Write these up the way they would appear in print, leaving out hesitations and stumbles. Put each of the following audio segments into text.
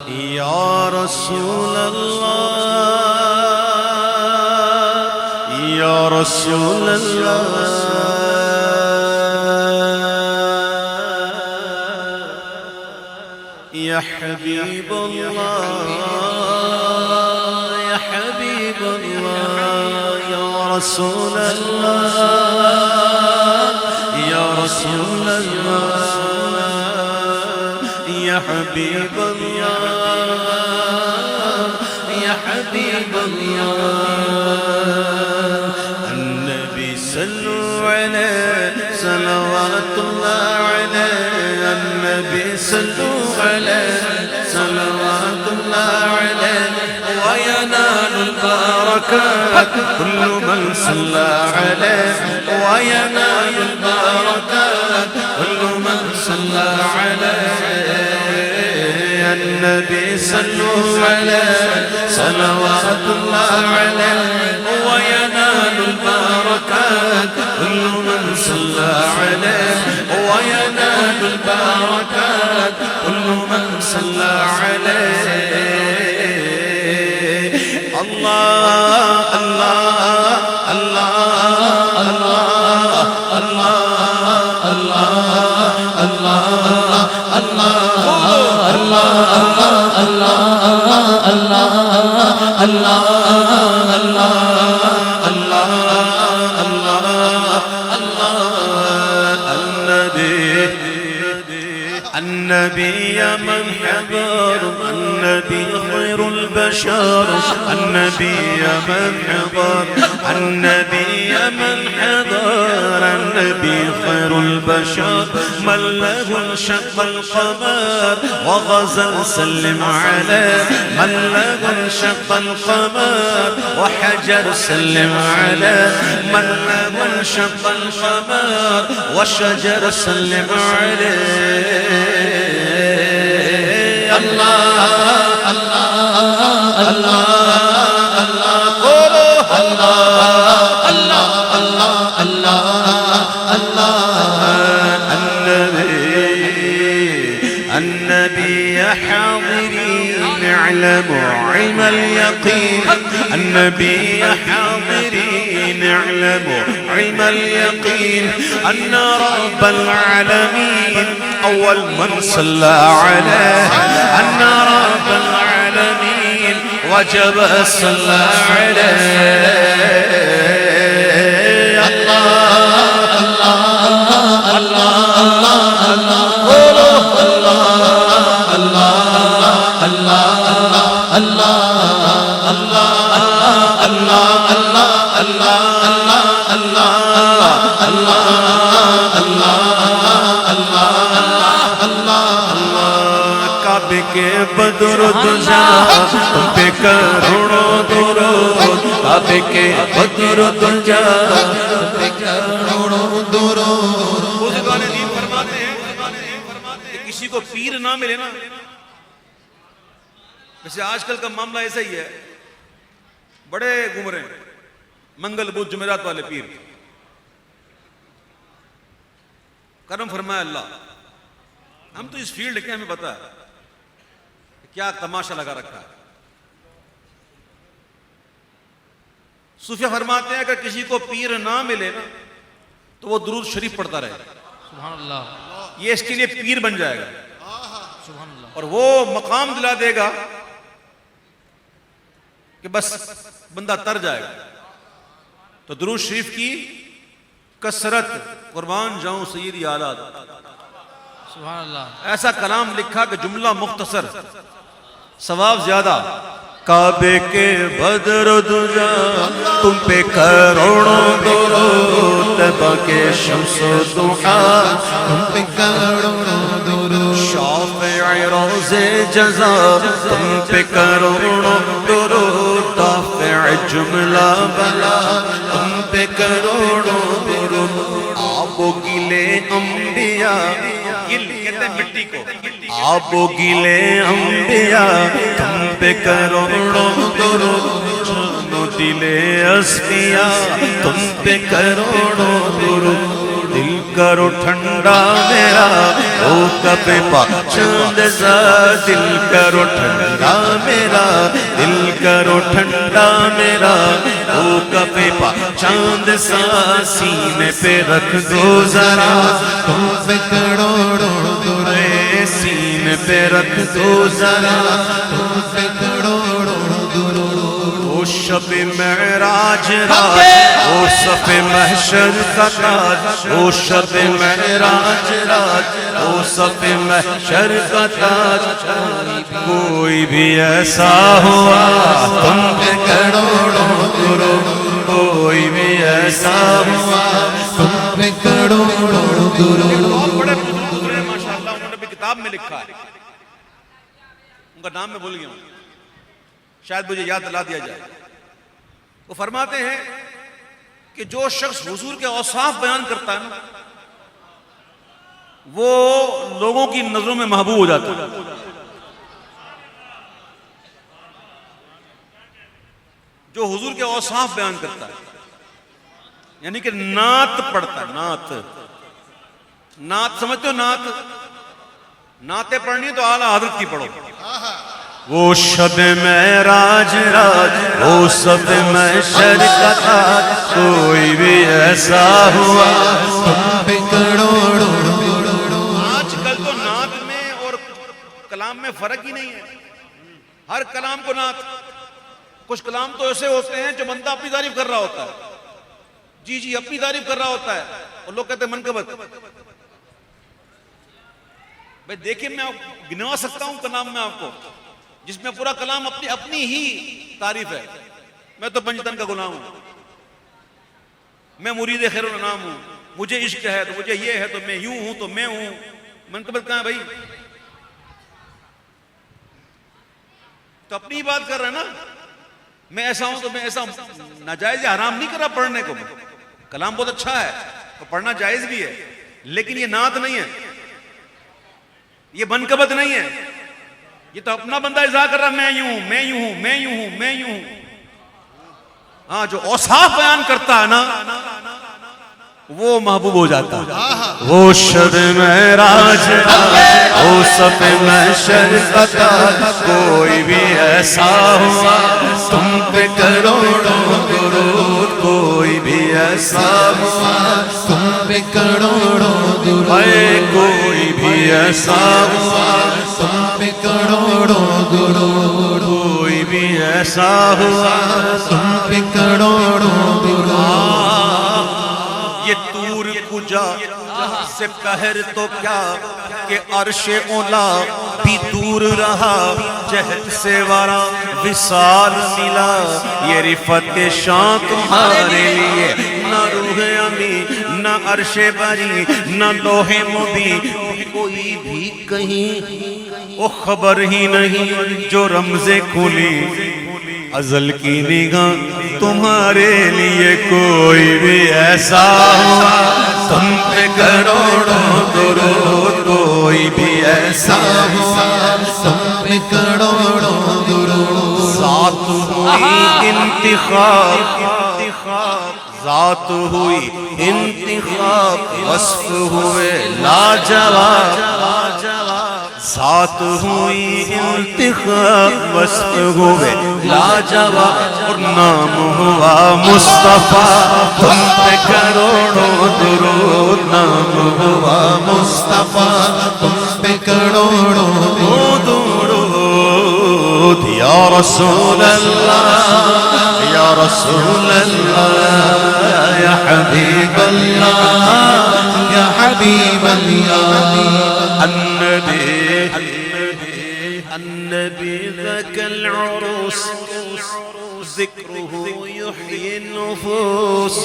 یا رسول اللہ یا رسول اللہ یا حبیب اللہ یا حبیب اللہ یا رسول اللہ یا رسول اللہ یا حبیب اللہ یا حبیب اللہ النبی صلو علیہ صلوات اللہ علیہ النبی صلو علیہ صلوات اللہ علیہ وینال البرکات کل من صلی علیہ وینال البرکات کل من صلی علیہ النبی صلو علیہ صلوات اللہ علیہ وینال البرکات کل من صلی علیہ وینال البرکات کل من صلی علیہ اللہ اللہ اللہ النبي يا من حضر النبي خير البشر النبي يا من حضر النبي يا من حضر النبي خير البشر من له انشق القمر وغزل سلم عليه من له انشق القمر وحجر سلم عليه من له انشق القمر وشجر سلم عليه اللہ اللہ اللہ اللہ قولوا اللہ اللہ اللہ اللہ النبي يا حاضرين اعلموا علم اليقين النبي يا حاضرين اعلموا علم اليقين أن رب العالمين أول من صلى عليه أن رب العالمين وجب صلى عليه الله الله الله الله قولوا الله الله الله الله کعبے کے بدر دجا تم پہ کروڑوں درود کعبے کے بدر دجا تم پہ کروڑوں درود بزرگان دین فرماتے ہیں کہ کسی کو پیر نہ ملے نا ویسے آج کل کا معاملہ ایسا ہی ہے بڑے گھوم رہے ہیں منگل بدھ جمعرات والے پیر کرم فرمائے اللہ ہم تو اس فیلڈ کے ہمیں پتا ہے کیا تماشا لگا رکھا ہے صوفیہ فرماتے ہیں اگر کسی کو پیر نہ ملے نا تو وہ درود شریف پڑھتا رہے سبحان اللہ یہ اس کے لیے پیر بن جائے گا سبحان اللہ اور وہ مقام دلا دے گا کہ بس بندہ تر جائے گا تو درود شریف کی کثرت قربان جاؤں سیدی اعلیٰ سبحان اللہ ایسا کلام لکھا کہ جملہ مختصر ثواب زیادہ کعبے کے بدر دجا تم پہ کروڑوں درود طیبہ کے شمس و ضحا تم پہ کروڑوں درود شافع روز جزا تم پہ کروڑوں درود دافع جملہ بلا تم پہ کروڑوں درود آب و گلے انبیاء گل کہتے ہیں مٹی کو آب و گلے انبیاء تم پہ کروڑوں درود جان و دل اصفیاء تم پہ کروڑوں درود دل کرو ٹھنڈا میرا او کب پا چاند سا دل کرو ٹھنڈا میرا دل کرو ٹھنڈا میرا او کب پا چاند سا سینے پہ رکھ دو ذرا تم پہ کروڑوں درود سینے پہ رکھ دو ذرا تم پہ کروڑوں درود او شب معراج رات او صف محشر کا تاج او شب معراج رات او صف محشر کا تاج کوئی بھی ایسا ہوا تم پہ کروڑوں درود کوئی بھی ایسا ہوا تم پہ کروڑوں درود بہت بڑے بزرگ ہیں ماشاءاللہ انہوں نے بھی کتاب میں لکھا ہے ان کا نام میں بھول گیا ہوں شاید مجھے یاد دلا دیا جائے وہ فرماتے ہیں کہ جو شخص حضور کے اوصاف بیان کرتا ہے نا وہ لوگوں کی نظروں میں محبوب ہو جاتا ہے جو حضور کے اوصاف بیان کرتا ہے یعنی کہ نعت پڑھتا ہے نعت سمجھتے ہو نعتیں پڑھنی ہے تو اعلیٰ حضرت کی پڑھو وہ شب معراج رات وہ سب محشر کا تاج کوئی بھی ایسا ہوا تم پہ کروڑوں درود آج کل تو نعت میں اور کلام میں فرق ہی نہیں ہے ہر کلام کو نعت کچھ کلام تو ایسے ہوتے ہیں جو بندہ اپنی تعریف کر رہا ہوتا ہے جی اپنی تعریف کر رہا ہوتا ہے اور لوگ کہتے ہیں منقبت بھئی دیکھیں میں گنوا سکتا ہوں کلام میں آپ کو جس میں پورا کلام اپنی ہی تعریف ہے میں تو پنجتن کا غلام ہوں میں مرید خیر الانام ہوں مجھے عشق ہے تو مجھے یہ ہے تو میں یوں ہوں تو میں ہوں منقبت کہاں ہے بھائی تو اپنی ہی بات کر رہے ہیں نا میں ایسا ہوں تو میں ایسا ہوں ناجائز یا حرام نہیں کر رہا پڑھنے کو کلام بہت اچھا ہے تو پڑھنا جائز بھی ہے لیکن یہ نعت نہیں ہے یہ منقبت نہیں ہے یہ تو اپنا بندہ اظہار کر رہا میں یوں ہوں میں یوں ہوں میں یوں ہوں میں یوں ہوں ہاں جو اوصاف بیان کرتا ہے نا وہ محبوب ہو جاتا ہے وہ شب معراج وہ صف محشر کا تاج کوئی بھی ایسا ہوا تم پہ کروڑوں درود کوئی بھی ایسا ہوا تم پہ کروڑوں درود اے کوئی بھی ایسا ہوا تم پہ کروڑوں درود کوئی بھی ایسا ہوا تم پہ کروڑوں درود یہ طور کجا سے قہر تو کیا کہ عرش اولا بھی دور رہا جہد سے ورا وصال ملا یہ رفت شان تمہارے لیے نہ روح امی نہ عرش بری نہ لوح مبین کوئی بھی کہیں وہ خبر ہی نہیں جو رمز کھلی ازل کی نگاہ تمہارے لیے کوئی بھی ایسا ہوا تم پہ کروڑوں درود کوئی بھی ایسا ہوا تم پہ کروڑوں درود ذات ہوئی انتخاب ذات ہوئی انتخاب وصف ہوئے لاجواب ذات ہوئی انتخاب وصف ہوئے لاجواب اور نام ہوا مصطفیٰ تم پہ کروڑوں درود نام ہوا مصطفیٰ تم پہ کروڑوں درود یا رسول اللہ یا رسول اللہ یا حبیب اللہ یا حبیب اللہ النبي ذاك العروس ذكره يحيي النفوس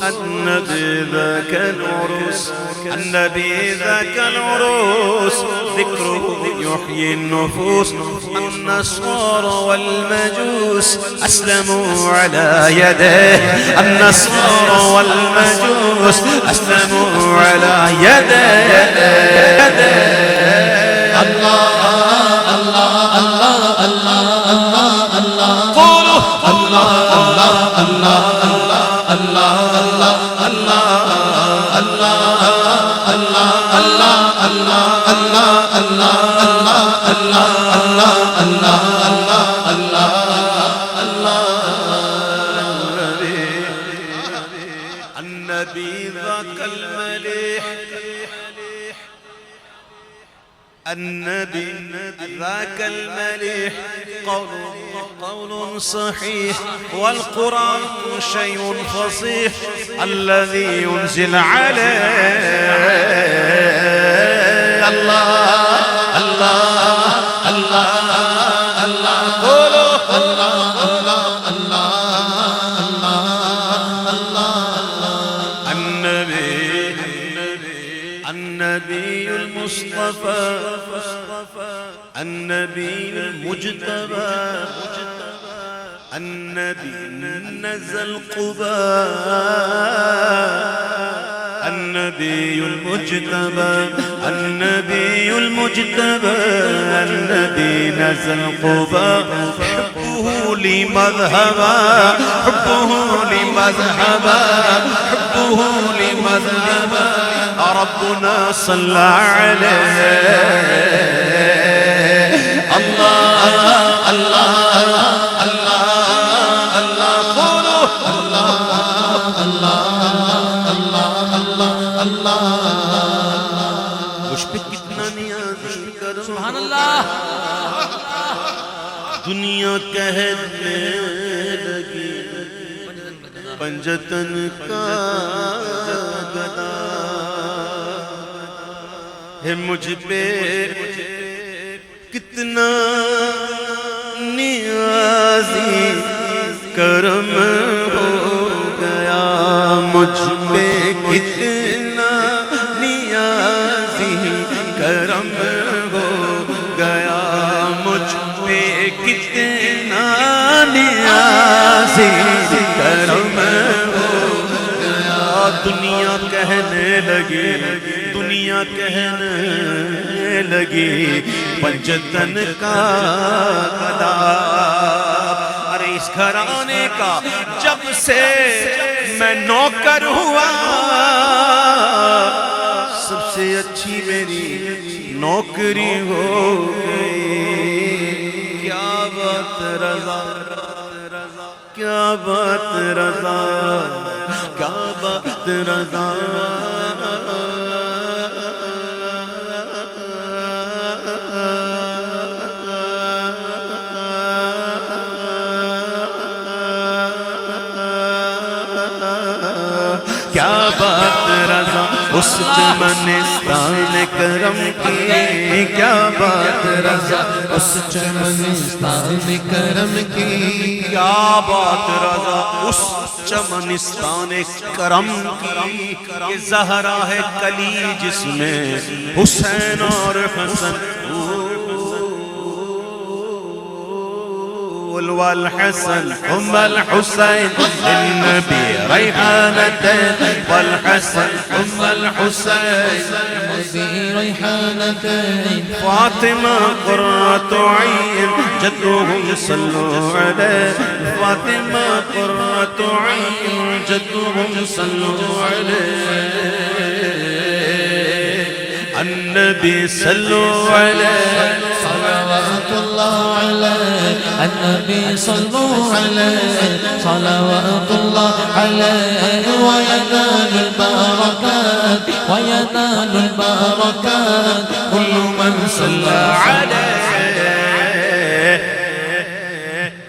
النبي ذاك العروس النبي ذاك العروس ذكره يحيي النفوس النصارى والمجوس أسلموا على يديه النصارى والمجوس أسلموا على يديه الله الله الله الله الله قولوا الله الله الله الله الله الله الله النبي ذاك المليح النبي ذاك المليح قول صحيح والقرآن شيء فصيح الذي ينزل عليه الله الله الله الله قولوا النبي المصطفى النبي المجتبى النبي نزل قباء النبي المجتبى النبي المجتبى النبي نزل قباء حبه لي مذهبا حبه لي مذهبا حبه لي مذهبا ربنا صلى عليه الله الله الله الله قولوا الله الله الله الله مجھ پہ کتنا نیازی کرو سبحان اللہ دنیا کہنے لگی پنجتن کا گدا ہے مجھ پہ کتنا نیازی کرم ہو گیا مجھ پہ کتنا نیازی کرم ہو گیا مجھ پہ کتنا نیازی کرم ہو گیا دنیا کہنے لگی دنیا کہنے لگی پنجتن کا گدا ارے اس گھرانے کا جب سے میں نوکر ہوا سب سے اچھی میری نوکری ہو گئی کیا بات رضا کیا بات رضا کیا بات رضا کیا بات رضا اس چمنستان کرم کی کیا بات رضا اس چمنستان کرم کی کیا بات رضا اس چمنستان کرم کی کہ زہرا ہے کلی جس میں حسین اور حسن والحسن ثم الحسين النبي ريحانتين والحسن ثم الحسين النبي ريحانتين فاطمة قرة عين جدهم صلوا عليه فاطمة قرة عين جدهم صلوا عليه النبي صلوا عليه صلوات الله عليه النبي صلوا عليه صلوات الله عليه وينال البركات وينال البركات كل من صلى عليه